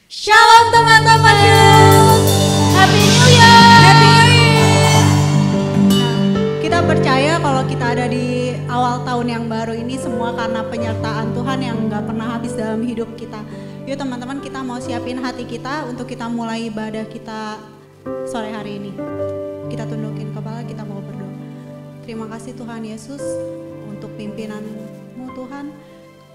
Shalom teman-teman, Happy New Year. Happy New Year. Kita percaya kalau kita ada di awal tahun yang baru ini semua karena penyertaan Tuhan yang gak pernah habis dalam hidup kita. Yuk teman-teman, kita mau siapin hati kita untuk kita mulai ibadah kita sore hari ini. Kita tundukin kepala, kita mau berdoa. Terima kasih Tuhan Yesus untuk pimpinan-Mu Tuhan.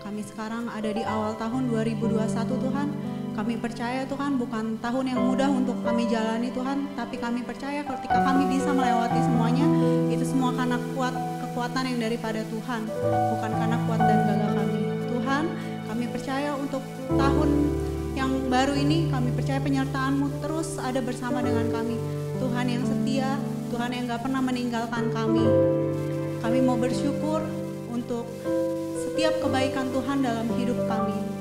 Kami sekarang ada di awal tahun 2021 Tuhan. Kami percaya Tuhan bukan tahun yang mudah untuk kami jalani Tuhan, tapi kami percaya ketika kami bisa melewati semuanya, itu semua karena kekuatan yang daripada Tuhan, bukan karena kuat dan gagah kami. Tuhan, kami percaya untuk tahun yang baru ini, kami percaya penyertaan-Mu terus ada bersama dengan kami. Tuhan yang setia, Tuhan yang gak pernah meninggalkan kami. Kami mau bersyukur untuk setiap kebaikan Tuhan dalam hidup kami.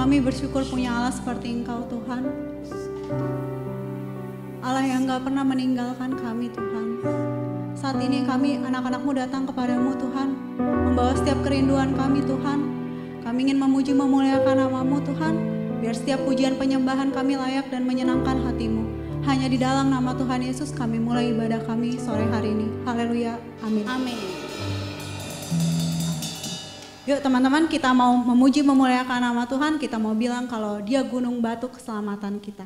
Kami bersyukur punya Allah seperti Engkau Tuhan. Allah yang gak pernah meninggalkan kami Tuhan. Saat ini kami anak-anak-Mu datang kepadamu Tuhan, membawa setiap kerinduan kami Tuhan. Kami ingin memuji memuliakan nama-Mu Tuhan, biar setiap pujian penyembahan kami layak dan menyenangkan hati-Mu. Hanya di dalam nama Tuhan Yesus kami mulai ibadah kami sore hari ini. Haleluya, amin. Amin. Yuk teman-teman, kita mau memuji memuliakan nama Tuhan, kita mau bilang kalau Dia gunung batu keselamatan kita.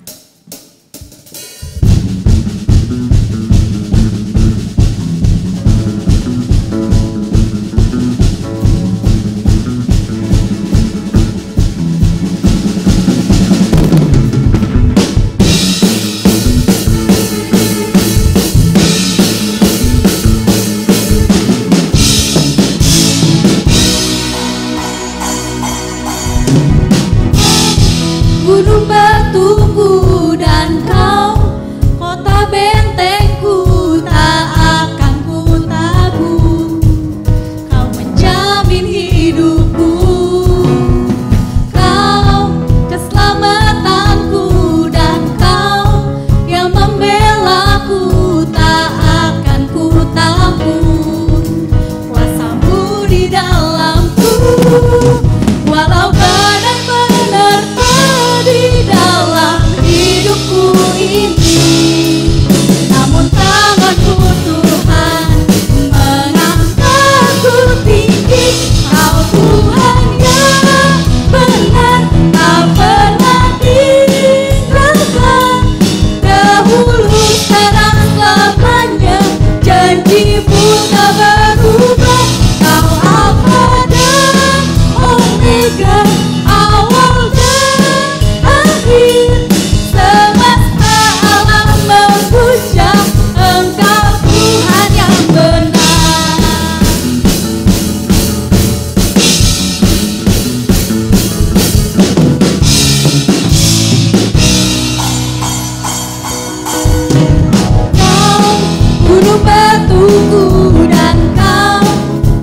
Gunung batuku dan kau, kota bentengku tak akan ku tabur. Kau menjamin hidupku, kau keselamatanku dan kau yang membelaku tak akan ku tabur. Kuasa-Mu di dalamku, walau badai menerpa di dalam hidupku ini, namun tangan-Mu Tuhan mengangkatku tinggi. Kau Tuhan yang benar, tak pernah tinggalkan. Dahulu, sekarang, selamanya, janji-Mu tak berubah. Kau Alfa dan Omega, awal dan akhir. Semesta alam memuja Engkau Tuhan yang benar. Kau gunung batuku dan kau,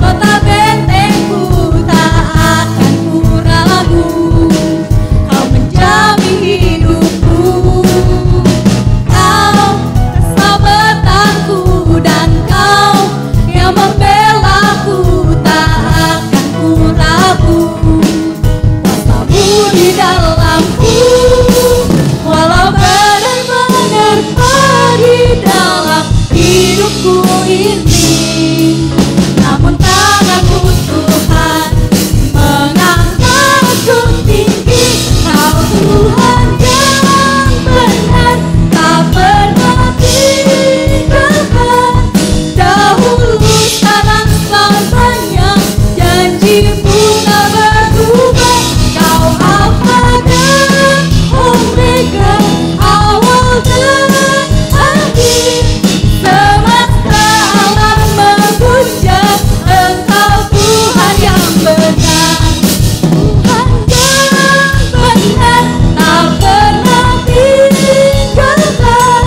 kota bentengku tak akan ku ragu. Kau menjamin hidupku, kau keselamatanku dan kau yang membelaku tak akan ku ragu. Kuasa-Mu di dalamku, walau badai menerpa di dalam hidupku ini, namun tangan-Mu Tuhan mengangkatku tinggi. Kau Tuhan yang benar, tak pernah tinggalkan. Dahulu, sekarang, selamanya, janji-Mu tak berubah. Kau Alfa dan Omega, awal dan akhir. Semesta alam memuja Engkau Tuhan yang benar. Tuhan yang benar, tak pernah tinggalkan.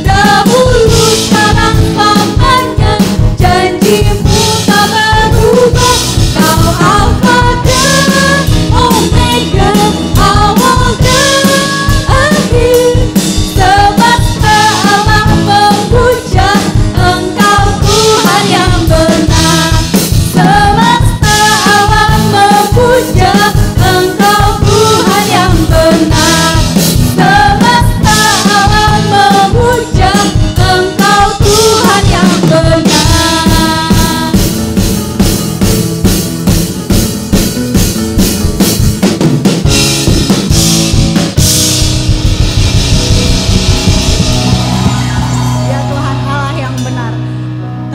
Dahulu, sekarang, selamanya, janji-Mu tak berubah. Kau Alfa dan Omega, awal dan akhir. Semesta alam memuja Engkau Tuhan yang benar. Semesta alam memuja Engkau Tuhan yang benar. Semesta alam memuja Engkau Tuhan yang benar. Ya Tuhan Allah yang benar.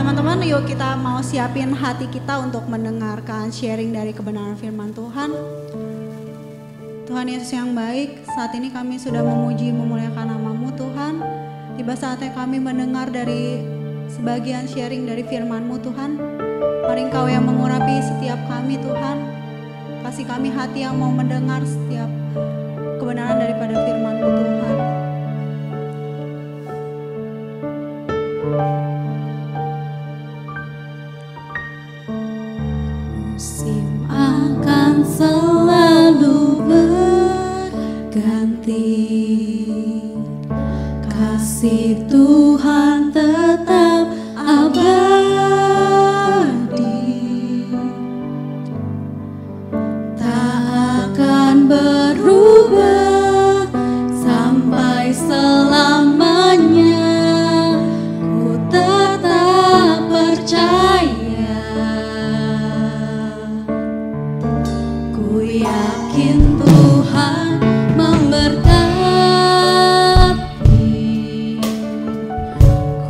Teman-teman, yuk kita mau siapin hati kita untuk mendengarkan sharing dari kebenaran firman Tuhan. Tuhan Yesus yang baik, saat ini kami sudah memuji memuliakan nama-Mu Tuhan. Tiba saatnya kami mendengar dari sebagian sharing dari firman-Mu Tuhan. Mari Engkau yang mengurapi setiap kami Tuhan. Kasih kami hati yang mau mendengar setiap kebenaran daripada firman-Mu Tuhan. Musim akan selalu berganti. Kasih Tuhan tetap abadi, tak akan berubah sampai selamanya. Ku tetap percaya, ku yakin Tuhan memberkati.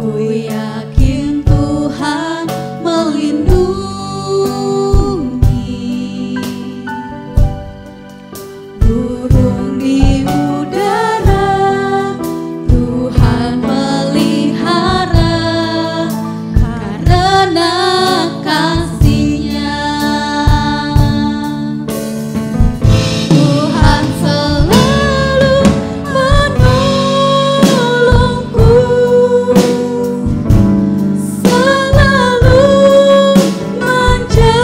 Ku yakin Tuhan melindungi. Burung di udara Tuhan pelihara karena kasih-Nya. Tuhan selalu menolongku, selalu menjagaku.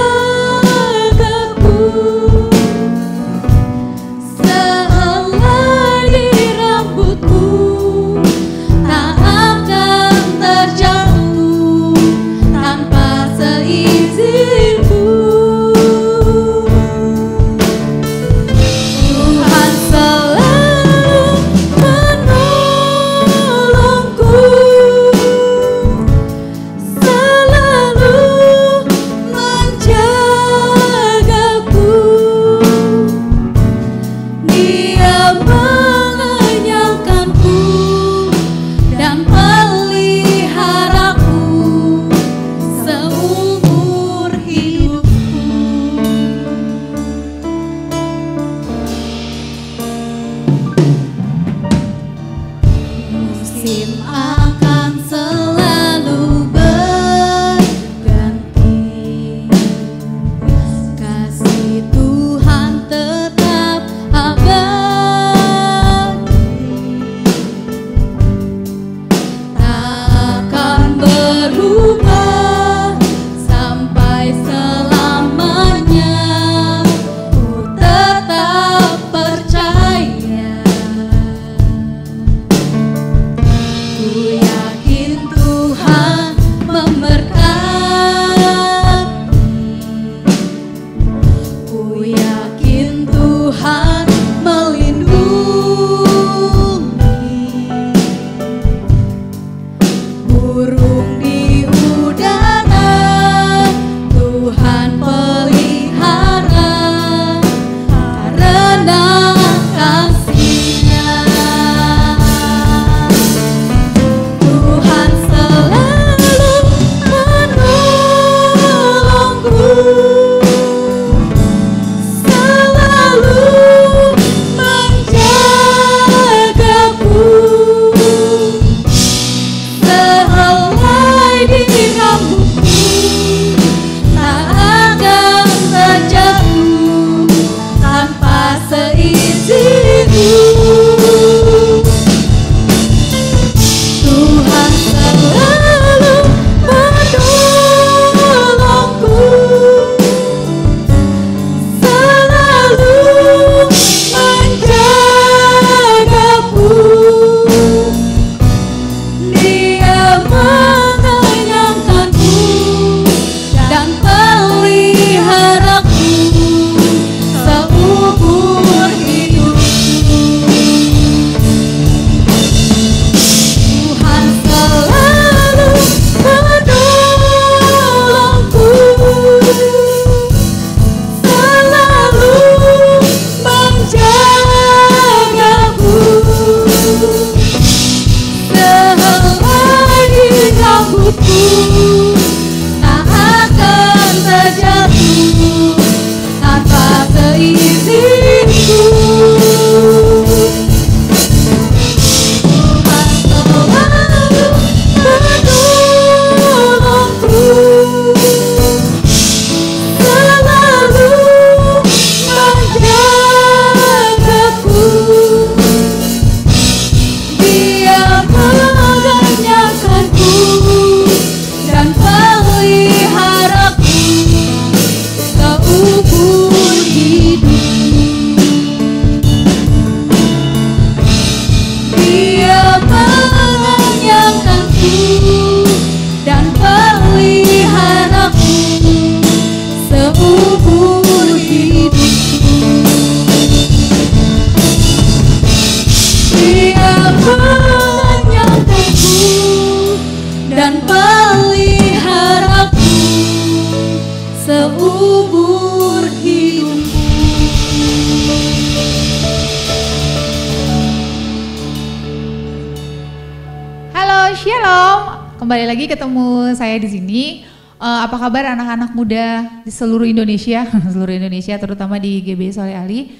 Shalom. Kembali lagi ketemu saya di sini. Apa kabar anak-anak muda di seluruh Indonesia, seluruh Indonesia terutama di GBI Soleh Ali.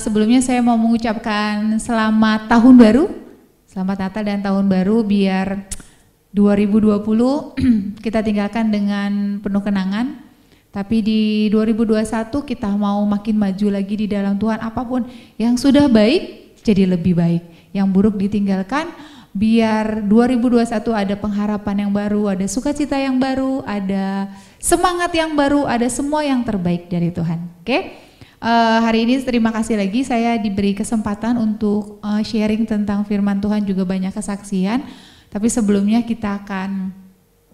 Sebelumnya saya mau mengucapkan selamat tahun baru, selamat Natal dan tahun baru, biar 2020 kita tinggalkan dengan penuh kenangan. Tapi di 2021 kita mau makin maju lagi di dalam Tuhan. Apapun yang sudah baik jadi lebih baik, yang buruk ditinggalkan. Biar 2021 ada pengharapan yang baru, ada sukacita yang baru, ada semangat yang baru, ada semua yang terbaik dari Tuhan. Oke? Hari ini terima kasih lagi saya diberi kesempatan untuk sharing tentang firman Tuhan, juga banyak kesaksian. Tapi sebelumnya kita akan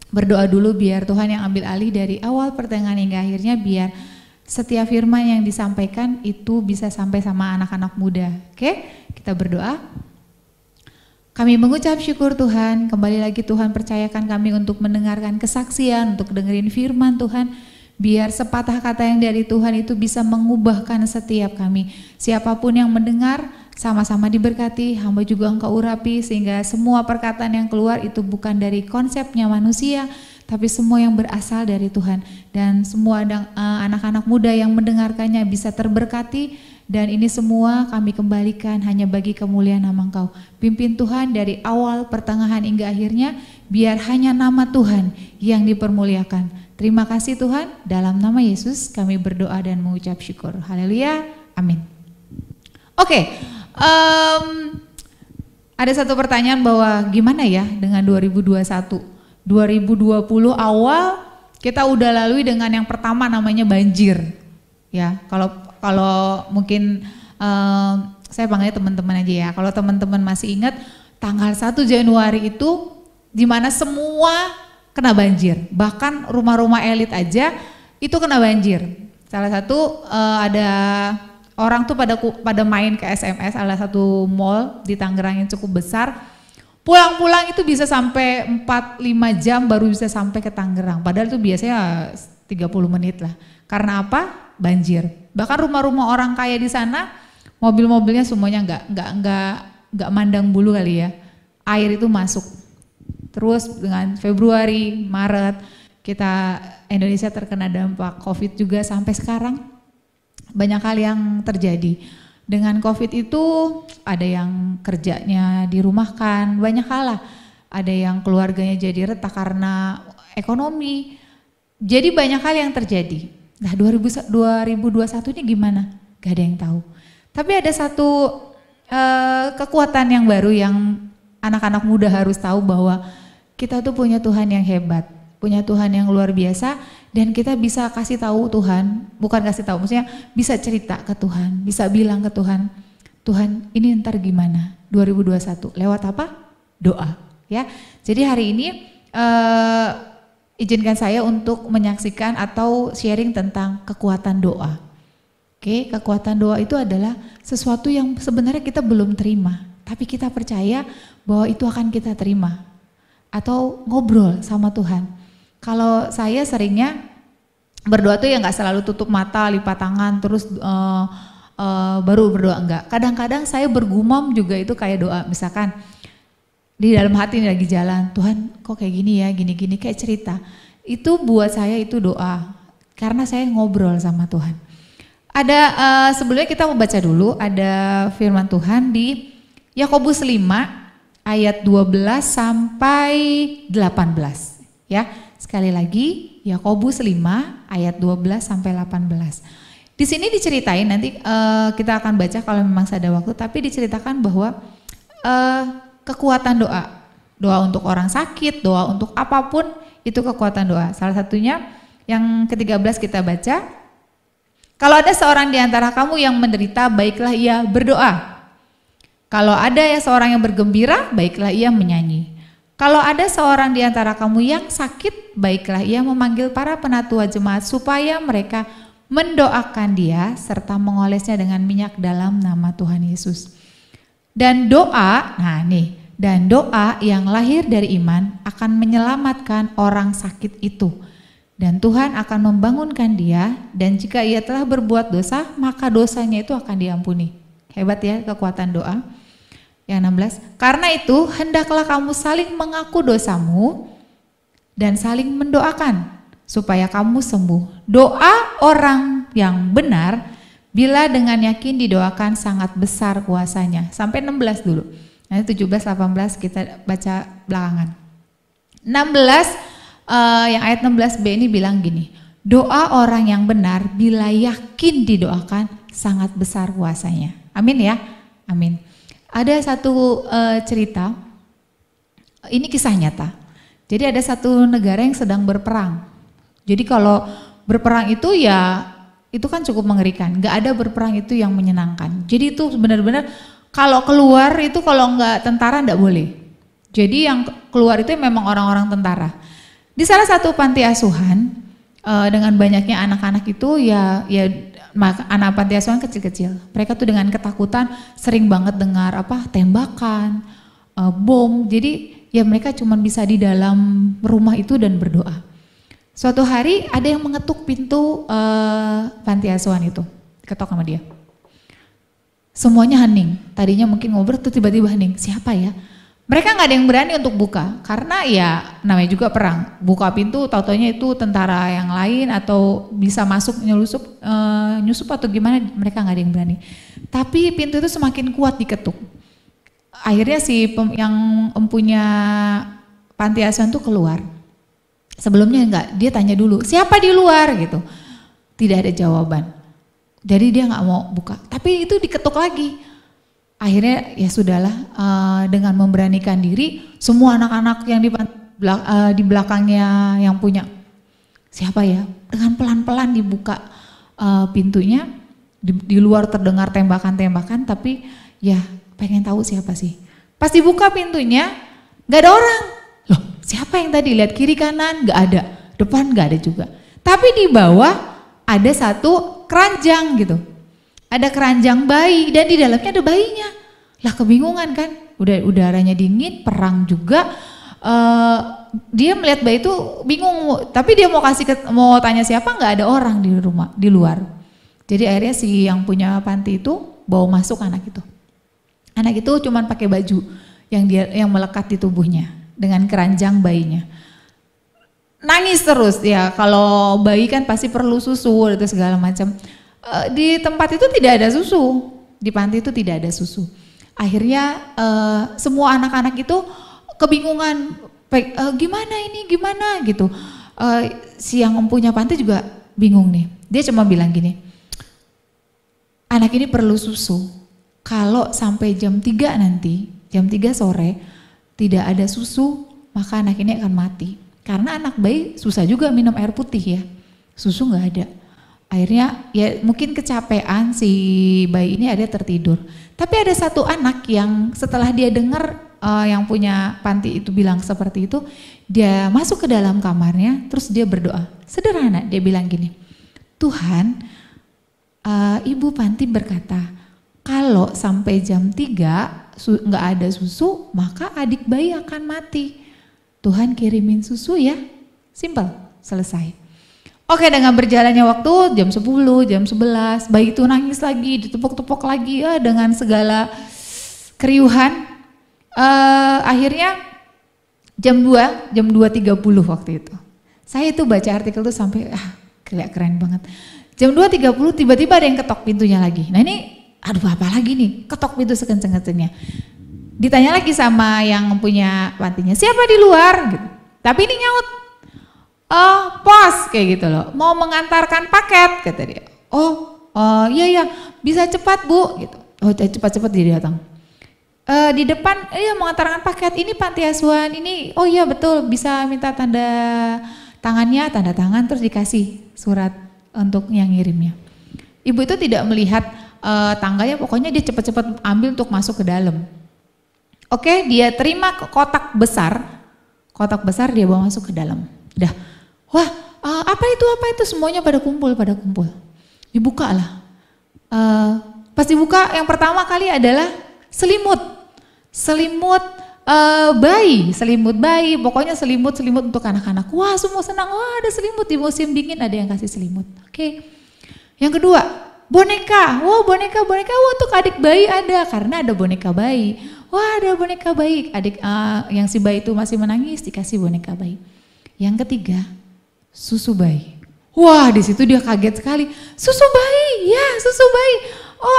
berdoa dulu biar Tuhan yang ambil alih dari awal pertengahan hingga akhirnya, biar setiap firman yang disampaikan itu bisa sampai sama anak-anak muda. Oke? Kita berdoa. Kami mengucap syukur Tuhan, kembali lagi Tuhan percayakan kami untuk mendengarkan kesaksian, untuk dengerin firman Tuhan, biar sepatah kata yang dari Tuhan itu bisa mengubahkan setiap kami. Siapapun yang mendengar, sama-sama diberkati, hamba juga Engkau urapi, sehingga semua perkataan yang keluar itu bukan dari konsepnya manusia, tapi semua yang berasal dari Tuhan. Dan semua anak-anak muda yang mendengarkannya bisa terberkati. Dan ini semua kami kembalikan hanya bagi kemuliaan nama Engkau. Pimpin Tuhan dari awal, pertengahan hingga akhirnya, biar hanya nama Tuhan yang dipermuliakan. Terima kasih Tuhan, dalam nama Yesus kami berdoa dan mengucap syukur. Haleluya, amin. Oke, ada satu pertanyaan bahwa gimana ya dengan 2021? 2020 awal kita udah lalui dengan yang pertama namanya banjir. Ya, kalau mungkin saya panggilnya teman-teman aja ya. Kalau teman-teman masih ingat tanggal 1 Januari itu di mana semua kena banjir. Bahkan rumah-rumah elit aja itu kena banjir. Salah satu ada orang tuh pada main ke SMS, salah satu mall di Tangerang yang cukup besar. Pulang-pulang itu bisa sampai 4-5 jam baru bisa sampai ke Tangerang. Padahal itu biasanya 30 menit lah. Karena apa? Banjir. Bahkan rumah-rumah orang kaya di sana, mobil-mobilnya semuanya nggak mandang bulu kali ya. Air itu masuk. Terus dengan Februari, Maret, kita Indonesia terkena dampak COVID juga sampai sekarang. Banyak hal yang terjadi. Dengan COVID itu ada yang kerjanya dirumahkan, banyak hal lah. Ada yang keluarganya jadi retak karena ekonomi. Jadi banyak hal yang terjadi. Nah 2021 ini gimana? Gak ada yang tahu. Tapi ada satu kekuatan yang baru yang anak-anak muda harus tahu, bahwa kita tuh punya Tuhan yang hebat, punya Tuhan yang luar biasa, dan kita bisa kasih tahu Tuhan, bukan kasih tahu, maksudnya bisa cerita ke Tuhan, bisa bilang ke Tuhan, Tuhan ini ntar gimana 2021, lewat apa? Doa, ya. Jadi hari ini izinkan saya untuk menyaksikan atau sharing tentang kekuatan doa. Oke, kekuatan doa itu adalah sesuatu yang sebenarnya kita belum terima, tapi kita percaya bahwa itu akan kita terima. Atau ngobrol sama Tuhan. Kalau saya seringnya berdoa tuh ya nggak selalu tutup mata, lipat tangan, terus baru berdoa, enggak. Kadang-kadang saya bergumam juga itu kayak doa, misalkan di dalam hati ini lagi jalan, Tuhan kok kayak gini ya, gini-gini, kayak cerita. Itu buat saya itu doa, karena saya ngobrol sama Tuhan. Ada sebelumnya kita mau baca dulu, ada firman Tuhan di Yakobus 5 ayat 12 sampai 18. Ya, sekali lagi Yakobus 5 ayat 12 sampai 18. Di sini diceritain, nanti kita akan baca kalau memang ada waktu, tapi diceritakan bahwa kekuatan doa. Doa untuk orang sakit, doa untuk apapun, itu kekuatan doa. Salah satunya yang ke-13 kita baca. Kalau ada seorang di antara kamu yang menderita, baiklah ia berdoa. Kalau ada seorang yang bergembira, baiklah ia menyanyi. Kalau ada seorang di antara kamu yang sakit, baiklah ia memanggil para penatua jemaat supaya mereka mendoakan dia serta mengolesnya dengan minyak dalam nama Tuhan Yesus. Dan doa, dan doa yang lahir dari iman akan menyelamatkan orang sakit itu. Dan Tuhan akan membangunkan dia, dan jika ia telah berbuat dosa, maka dosanya itu akan diampuni. Hebat ya kekuatan doa. Yang 16, karena itu hendaklah kamu saling mengaku dosamu dan saling mendoakan supaya kamu sembuh. Doa orang yang benar bila dengan yakin didoakan sangat besar kuasanya. Sampai 16 dulu. Nanti 17, 18 kita baca belakangan. 16, yang ayat 16b ini bilang gini, doa orang yang benar bila yakin didoakan sangat besar kuasanya. Amin ya, amin. Ada satu cerita, ini kisah nyata. Jadi ada satu negara yang sedang berperang. Jadi kalau berperang itu ya itu kan cukup mengerikan. Gak ada berperang itu yang menyenangkan. Jadi itu benar-benar kalau keluar itu kalau nggak tentara nggak boleh. Jadi yang keluar itu memang orang-orang tentara. Di salah satu panti asuhan dengan banyaknya anak-anak itu ya anak panti asuhan kecil-kecil. Mereka tuh dengan ketakutan sering banget dengar tembakan, bom. Jadi ya mereka cuma bisa di dalam rumah itu dan berdoa. Suatu hari ada yang mengetuk pintu panti asuhan itu, ketok sama dia. Semuanya hening, tadinya mungkin ngobrol tuh tiba-tiba hening, siapa ya? Mereka nggak ada yang berani untuk buka, karena ya namanya juga perang. Buka pintu tau-taunya itu tentara yang lain atau bisa masuk nyusup atau gimana, mereka nggak ada yang berani. Tapi pintu itu semakin kuat diketuk. Akhirnya yang empunya panti asuhan tuh keluar. Sebelumnya enggak, dia tanya dulu, siapa di luar gitu. Tidak ada jawaban. Jadi dia nggak mau buka, tapi itu diketuk lagi. Akhirnya ya sudahlah, dengan memberanikan diri, semua anak-anak yang di belakangnya yang punya, siapa ya? Dengan pelan-pelan dibuka pintunya, di luar terdengar tembakan-tembakan, tapi ya pengen tahu siapa sih. Pas dibuka pintunya, nggak ada orang. Loh, siapa yang tadi lihat kiri kanan? Nggak ada, depan nggak ada juga. Tapi di bawah ada satu keranjang gitu. Ada keranjang bayi dan di dalamnya ada bayinya. Lah kebingungan kan, udah udaranya dingin, perang juga. Dia melihat bayi itu bingung, tapi dia mau tanya siapa, nggak ada orang di rumah, di luar. Jadi akhirnya si yang punya panti itu bawa masuk anak itu. Anak itu cuman pakai baju yang melekat di tubuhnya dengan keranjang bayinya. Nangis terus ya, kalau bayi kan pasti perlu susu atau segala macam. Di tempat itu tidak ada susu, di panti itu tidak ada susu. Akhirnya semua anak-anak itu kebingungan, gimana ini, gimana gitu. Si yang mempunyai panti juga bingung nih. Dia cuma bilang gini, anak ini perlu susu. Kalau sampai jam 3 nanti, jam 3 sore tidak ada susu, maka anak ini akan mati. Karena anak bayi susah juga minum air putih ya, susu nggak ada. Akhirnya ya mungkin kecapean si bayi ini ada tertidur. Tapi ada satu anak yang setelah dia dengar yang punya panti itu bilang seperti itu, dia masuk ke dalam kamarnya terus dia berdoa. Sederhana, dia bilang gini, Tuhan, ibu panti berkata, kalau sampai jam 3 nggak ada susu, maka adik bayi akan mati. Tuhan kirimin susu ya, simple, selesai. Oke, dengan berjalannya waktu jam 10, jam 11, bayi itu nangis lagi, ditepuk-tepuk lagi ya, dengan segala keriuhan. Akhirnya jam 2.30 waktu itu. Saya itu baca artikel itu sampai keren banget. Jam 2.30 tiba-tiba ada yang ketok pintunya lagi. Nah ini aduh apa lagi nih, ketok pintu sekenceng-kencengnya. Ditanya lagi sama yang punya pantinya, siapa di luar gitu. Tapi ini nyaut, pos kayak gitu loh, mau mengantarkan paket kata dia. Iya bisa cepat bu gitu. Cepat-cepat dia datang. Di depan iya mengantarkan paket, ini panti asuhan ini, oh iya betul, bisa minta tanda tangannya, tanda tangan terus dikasih surat untuk yang ngirimnya. Ibu itu tidak melihat tangganya, pokoknya dia cepat-cepat ambil untuk masuk ke dalam. Oke, dia terima kotak besar dia bawa masuk ke dalam. Udah, wah apa itu semuanya pada kumpul. Dibuka lah. Pas dibuka yang pertama kali adalah selimut bayi, pokoknya selimut untuk anak-anak. Wah semua senang, wah ada selimut di musim dingin ada yang kasih selimut. Oke. Yang kedua boneka, wah boneka untuk adik bayi ada karena ada boneka bayi. wah ada boneka bayi. Adik yang si bayi itu masih menangis dikasih boneka bayi. Yang ketiga, susu bayi. Wah di situ dia kaget sekali. Susu bayi, ya susu bayi. Oh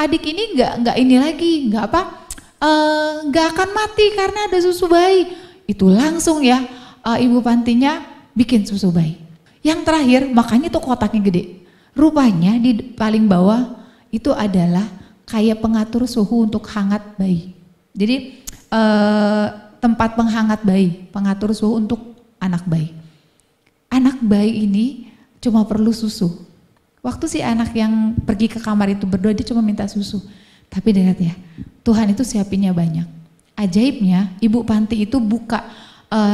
adik ini nggak ini lagi, nggak akan mati karena ada susu bayi. Itu langsung ya ibu pantinya bikin susu bayi. Yang terakhir, makanya tuh kotaknya gede. Rupanya di paling bawah itu adalah kayak pengatur suhu untuk hangat bayi. Jadi tempat penghangat bayi, pengatur suhu untuk anak bayi. Anak bayi ini cuma perlu susu. Waktu si anak yang pergi ke kamar itu berdoa, dia cuma minta susu. Tapi lihat ya, Tuhan itu siapinnya banyak. Ajaibnya, ibu panti itu buka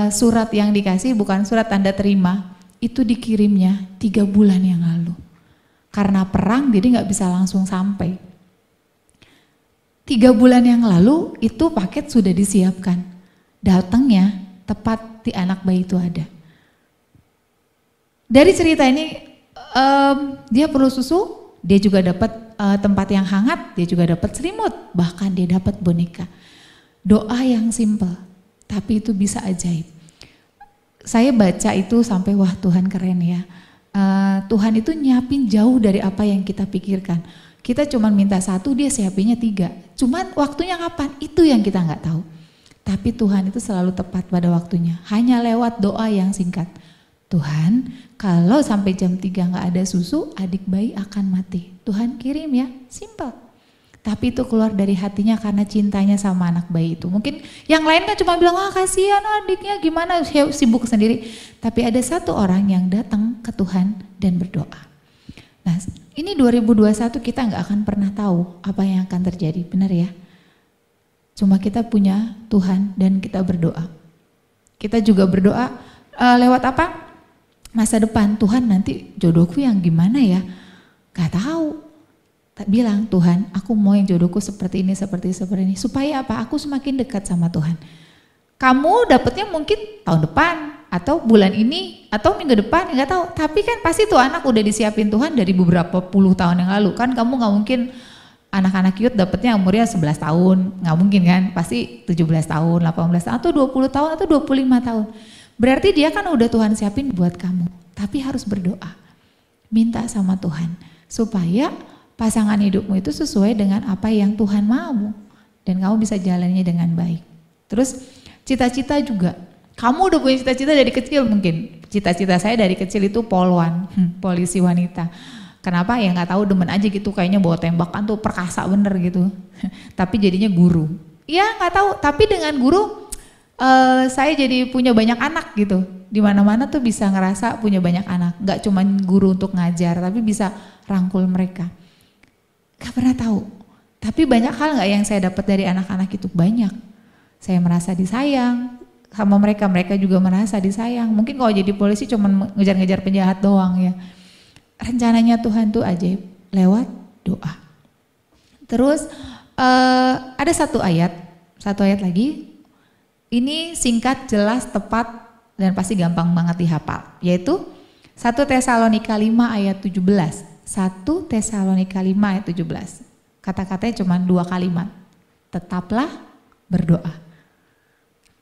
surat yang dikasih, bukan surat tanda terima, itu dikirimnya 3 bulan yang lalu. Karena perang, jadi nggak bisa langsung sampai. 3 bulan yang lalu itu paket sudah disiapkan. Datangnya tepat di anak bayi itu ada. Dari cerita ini dia perlu susu, dia juga dapat tempat yang hangat, dia juga dapat selimut, bahkan dia dapat boneka. Doa yang simpel, tapi itu bisa ajaib. Saya baca itu sampai wah Tuhan keren ya. Tuhan itu nyiapin jauh dari apa yang kita pikirkan. Kita cuma minta 1, dia siapinnya 3. Cuman waktunya kapan? Itu yang kita nggak tahu. Tapi Tuhan itu selalu tepat pada waktunya. Hanya lewat doa yang singkat. Tuhan, kalau sampai jam 3 nggak ada susu, adik bayi akan mati. Tuhan kirim ya, simple. Tapi itu keluar dari hatinya karena cintanya sama anak bayi itu. Mungkin yang lain kan cuma bilang, kasihan adiknya gimana, sibuk sendiri. Tapi ada 1 orang yang datang ke Tuhan dan berdoa. Nah ini 2021 kita nggak akan pernah tahu apa yang akan terjadi, benar ya? Cuma kita punya Tuhan dan kita berdoa. Kita juga berdoa lewat apa? Masa depan, Tuhan nanti jodohku yang gimana ya? Gak tahu. Tak bilang, Tuhan aku mau yang jodohku seperti ini. Supaya apa? Aku semakin dekat sama Tuhan. Kamu dapetnya mungkin tahun depan, atau bulan ini, atau minggu depan, gak tahu. Tapi kan pasti tuh anak udah disiapin Tuhan dari beberapa puluh tahun yang lalu. Kan kamu gak mungkin anak-anak youth dapetnya umurnya 11 tahun. Gak mungkin kan? Pasti 17 tahun, 18 tahun, atau 20 tahun, atau 25 tahun. Berarti dia kan udah Tuhan siapin buat kamu, tapi harus berdoa. Minta sama Tuhan, supaya pasangan hidupmu itu sesuai dengan apa yang Tuhan mau. Dan kamu bisa jalannya dengan baik. Terus cita-cita juga, kamu udah punya cita-cita dari kecil mungkin. Cita-cita saya dari kecil itu polwan, polisi wanita. Kenapa ya nggak tahu, demen aja gitu, kayaknya bawa tembakan tuh perkasa bener gitu. Tapi jadinya guru. Ya nggak tahu, tapi dengan guru saya jadi punya banyak anak gitu. Di mana-mana tuh bisa ngerasa punya banyak anak. Gak cuma guru untuk ngajar, tapi bisa rangkul mereka. Gak pernah tahu. Tapi banyak hal gak yang saya dapat dari anak-anak itu? Banyak. Saya merasa disayang sama mereka, mereka juga merasa disayang. Mungkin kalau jadi polisi cuma ngejar-ngejar penjahat doang ya. Rencananya Tuhan tuh ajaib lewat doa. Terus ada satu ayat lagi. Ini singkat, jelas, tepat, dan pasti gampang banget dihafal. Yaitu 1 Tesalonika 5 ayat 17. 1 Tesalonika 5 ayat 17. Kata-katanya cuma 2 kalimat. Tetaplah berdoa.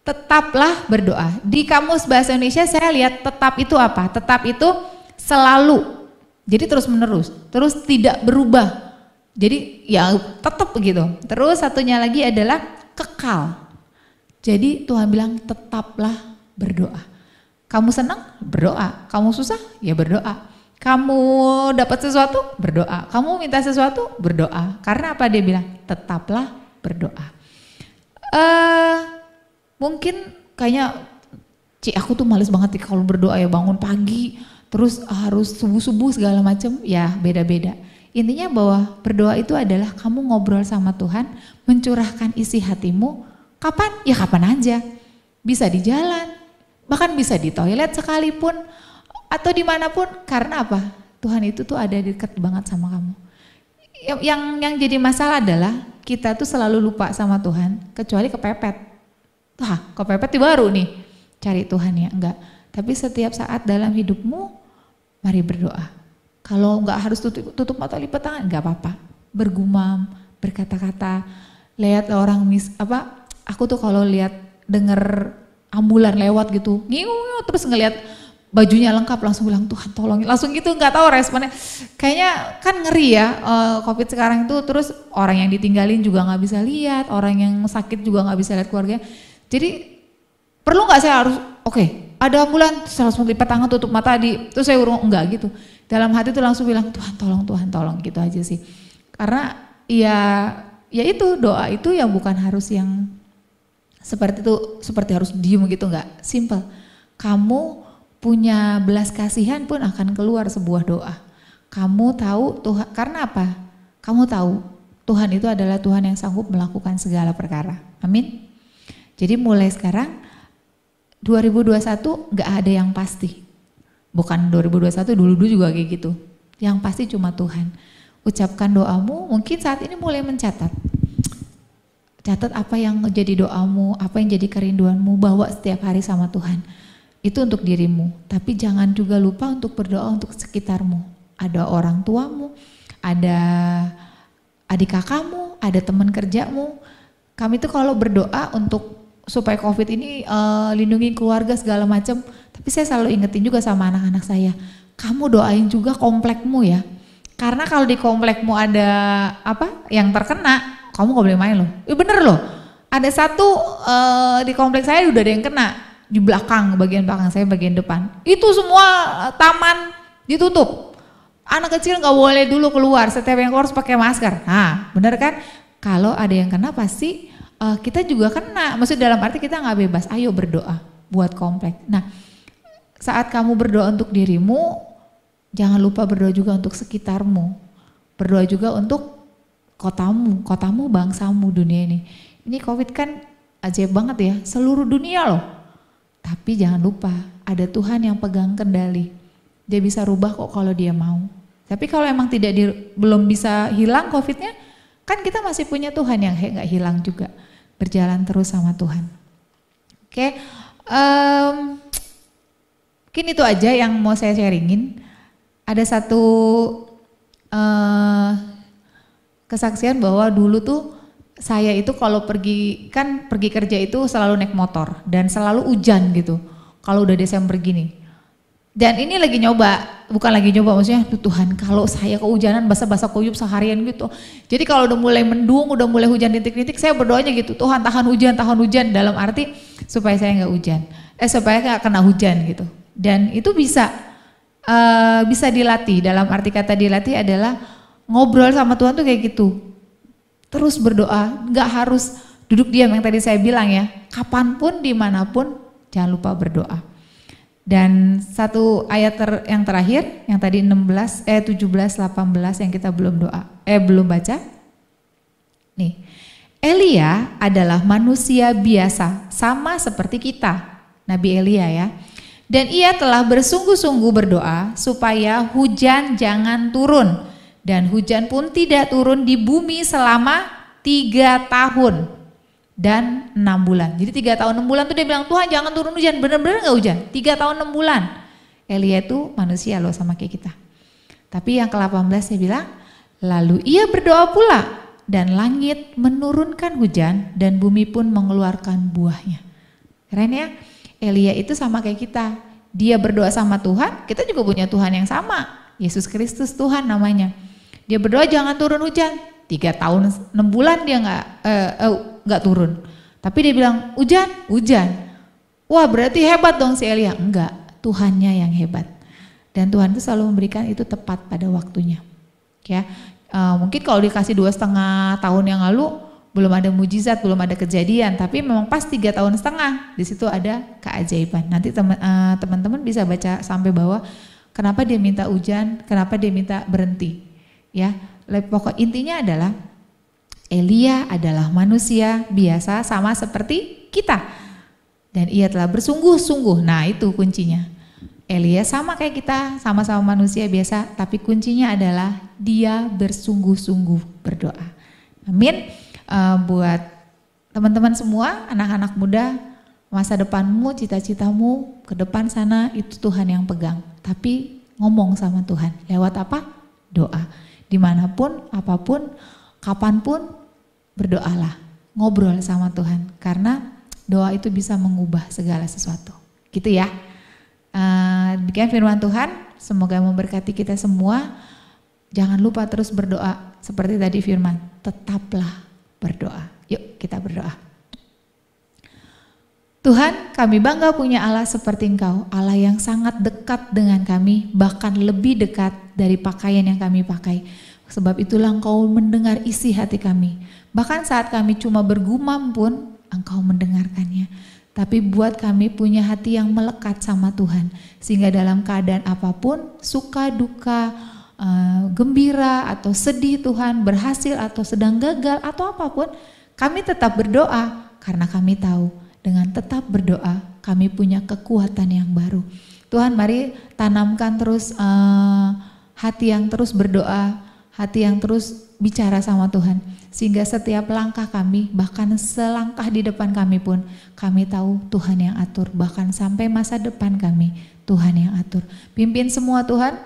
Tetaplah berdoa. Di kamus bahasa Indonesia saya lihat tetap itu apa? Tetap itu selalu. Jadi terus menerus. Terus tidak berubah. Jadi ya tetap gitu. Terus satunya lagi adalah kekal. Jadi Tuhan bilang tetaplah berdoa. Kamu senang? Berdoa. Kamu susah? Ya berdoa. Kamu dapat sesuatu? Berdoa. Kamu minta sesuatu? Berdoa. Karena apa dia bilang? Tetaplah berdoa. Mungkin kayaknya, aku tuh males banget kalau berdoa ya, bangun pagi, terus harus subuh-subuh segala macam. Ya beda-beda. Intinya bahwa berdoa itu adalah kamu ngobrol sama Tuhan, mencurahkan isi hatimu. Kapan? Ya kapan aja. Bisa di jalan, bahkan bisa di toilet sekalipun, atau dimanapun. Karena apa? Tuhan itu tuh ada dekat banget sama kamu. Yang jadi masalah adalah kita tuh selalu lupa sama Tuhan, kecuali kepepet. Kepepet baru nih cari Tuhan ya, enggak. Tapi setiap saat dalam hidupmu, mari berdoa. Kalau enggak harus tutup mata, lipat tangan, enggak apa-apa. Bergumam, berkata-kata. lihat orang aku tuh kalau lihat denger ambulan lewat gitu, ngiu terus ngelihat bajunya lengkap langsung bilang Tuhan tolongin, langsung gitu nggak tahu responnya. Kayaknya kan ngeri ya COVID sekarang itu, terus orang yang ditinggalin juga nggak bisa lihat, orang yang sakit juga nggak bisa lihat keluarganya. Jadi perlu nggak saya harus ada ambulan terus langsung lipat tangan tutup mata terus saya urung, enggak gitu. Dalam hati tuh langsung bilang Tuhan tolong gitu aja sih. Karena ya itu doa itu yang bukan harus yang seperti harus diem gitu, enggak, simple. Kamu punya belas kasihan pun akan keluar sebuah doa. Kamu tahu Tuhan, karena apa? Kamu tahu Tuhan itu adalah Tuhan yang sanggup melakukan segala perkara. Amin. Jadi mulai sekarang 2021 enggak ada yang pasti. Bukan 2021 dulu juga kayak gitu. Yang pasti cuma Tuhan. Ucapkan doamu, mungkin saat ini mulai mencatat. Catat apa yang jadi doamu, apa yang jadi kerinduanmu, bawa setiap hari sama Tuhan. Itu untuk dirimu, tapi jangan juga lupa untuk berdoa untuk sekitarmu. Ada orang tuamu, ada adik kakakmu, ada teman kerjamu. Kami tuh kalau berdoa untuk supaya COVID ini lindungi keluarga segala macam, tapi saya selalu ingetin juga sama anak-anak saya, kamu doain juga komplekmu ya. Karena kalau di komplekmu ada yang terkena, kamu gak boleh main loh. Bener loh, ada satu di kompleks saya udah ada yang kena di belakang, bagian belakang saya, bagian depan. Itu semua taman ditutup. Anak kecil gak boleh dulu keluar, setiap yang keluar harus pakai masker. Nah bener kan, kalau ada yang kena pasti kita juga kena. Maksudnya dalam arti kita gak bebas, ayo berdoa buat komplek. Nah saat kamu berdoa untuk dirimu, jangan lupa berdoa juga untuk sekitarmu. Berdoa juga untuk kotamu, bangsamu, dunia ini. Ini COVID kan ajaib banget ya, seluruh dunia loh. Tapi jangan lupa, ada Tuhan yang pegang kendali. Dia bisa rubah kok kalau dia mau. Tapi kalau emang belum bisa hilang COVID-nya, kan kita masih punya Tuhan yang nggak hilang juga. Berjalan terus sama Tuhan. Oke, mungkin itu aja yang mau saya sharingin. Ada satu kesaksian bahwa dulu tuh saya itu kalau pergi kerja itu selalu naik motor dan selalu hujan gitu kalau udah Desember gini. Dan ini bukan lagi nyoba maksudnya Tuhan kalau saya kehujanan basah-basah kuyup seharian gitu. Jadi kalau udah mulai mendung, udah mulai hujan rintik-rintik, saya berdoanya gitu, Tuhan tahan hujan dalam arti supaya saya nggak hujan, supaya nggak kena hujan gitu. Dan itu bisa dilatih, dalam arti kata dilatih adalah ngobrol sama Tuhan tuh kayak gitu. Terus berdoa, nggak harus duduk diam yang tadi saya bilang ya. Kapanpun, dimanapun, jangan lupa berdoa. Dan satu ayat yang terakhir, yang tadi 17, 18 yang kita belum baca. Nih, Elia adalah manusia biasa, sama seperti kita, Nabi Elia ya. Dan ia telah bersungguh-sungguh berdoa supaya hujan jangan turun. Dan hujan pun tidak turun di bumi selama 3 tahun dan 6 bulan. Jadi 3 tahun 6 bulan tuh dia bilang Tuhan jangan turun hujan, benar-benar gak hujan. 3 tahun 6 bulan. Elia itu manusia loh sama kayak kita. Tapi yang ke-18 saya bilang, lalu ia berdoa pula dan langit menurunkan hujan dan bumi pun mengeluarkan buahnya. Keren ya? Elia itu sama kayak kita. Dia berdoa sama Tuhan, kita juga punya Tuhan yang sama. Yesus Kristus Tuhan namanya. Dia berdoa jangan turun hujan. 3 tahun 6 bulan dia nggak turun. Tapi dia bilang hujan. Wah berarti hebat dong si Elia. Enggak, Tuhannya yang hebat. Dan Tuhan itu selalu memberikan itu tepat pada waktunya. Ya, mungkin kalau dikasih 2,5 tahun yang lalu belum ada mujizat, belum ada kejadian. Tapi memang pas 3,5 tahun, di situ ada keajaiban. Nanti teman-teman bisa baca sampai bawah. Kenapa dia minta hujan? Kenapa dia minta berhenti? Ya, pokok intinya adalah Elia adalah manusia biasa sama seperti kita. Dan ia telah bersungguh-sungguh. Nah, itu kuncinya. Elia sama kayak kita, sama-sama manusia biasa, tapi kuncinya adalah dia bersungguh-sungguh berdoa. Amin. Buat teman-teman semua, anak-anak muda, masa depanmu, cita-citamu ke depan sana itu Tuhan yang pegang. Tapi ngomong sama Tuhan, lewat apa? Doa. Dimanapun, apapun, kapanpun, berdoalah. ngobrol sama Tuhan, karena doa itu bisa mengubah segala sesuatu. Gitu ya. Demikian firman Tuhan, semoga memberkati kita semua. Jangan lupa terus berdoa, seperti tadi firman, tetaplah berdoa. Yuk kita berdoa. Tuhan, kami bangga punya Allah seperti Engkau, Allah yang sangat dekat dengan kami, bahkan lebih dekat dari pakaian yang kami pakai. Sebab itulah Engkau mendengar isi hati kami. Bahkan saat kami cuma bergumam pun, Engkau mendengarkannya. Tapi buat kami punya hati yang melekat sama Tuhan, sehingga dalam keadaan apapun, suka, duka, gembira atau sedih Tuhan, berhasil atau sedang gagal atau apapun, kami tetap berdoa karena kami tahu dengan tetap berdoa kami punya kekuatan yang baru. Tuhan, mari tanamkan terus hati yang terus berdoa, hati yang terus bicara sama Tuhan, sehingga setiap langkah kami, bahkan selangkah di depan kami pun, kami tahu Tuhan yang atur, bahkan sampai masa depan kami Tuhan yang atur. Pimpin semua Tuhan,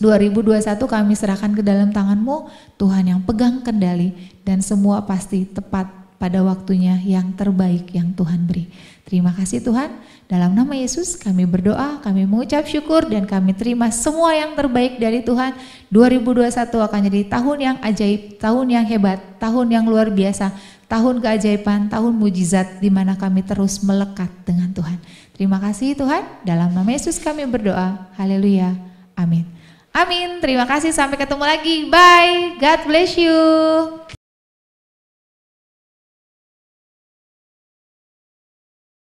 2021 kami serahkan ke dalam tangan-Mu, Tuhan yang pegang kendali, dan semua pasti tepat pada waktunya yang terbaik yang Tuhan beri. Terima kasih Tuhan, dalam nama Yesus kami berdoa, kami mengucap syukur, dan kami terima semua yang terbaik dari Tuhan. 2021 akan jadi tahun yang ajaib, tahun yang hebat, tahun yang luar biasa, tahun keajaiban, tahun mujizat, di mana kami terus melekat dengan Tuhan. Terima kasih Tuhan, dalam nama Yesus kami berdoa, haleluya, amin. Amin, terima kasih, sampai ketemu lagi, bye, God bless you.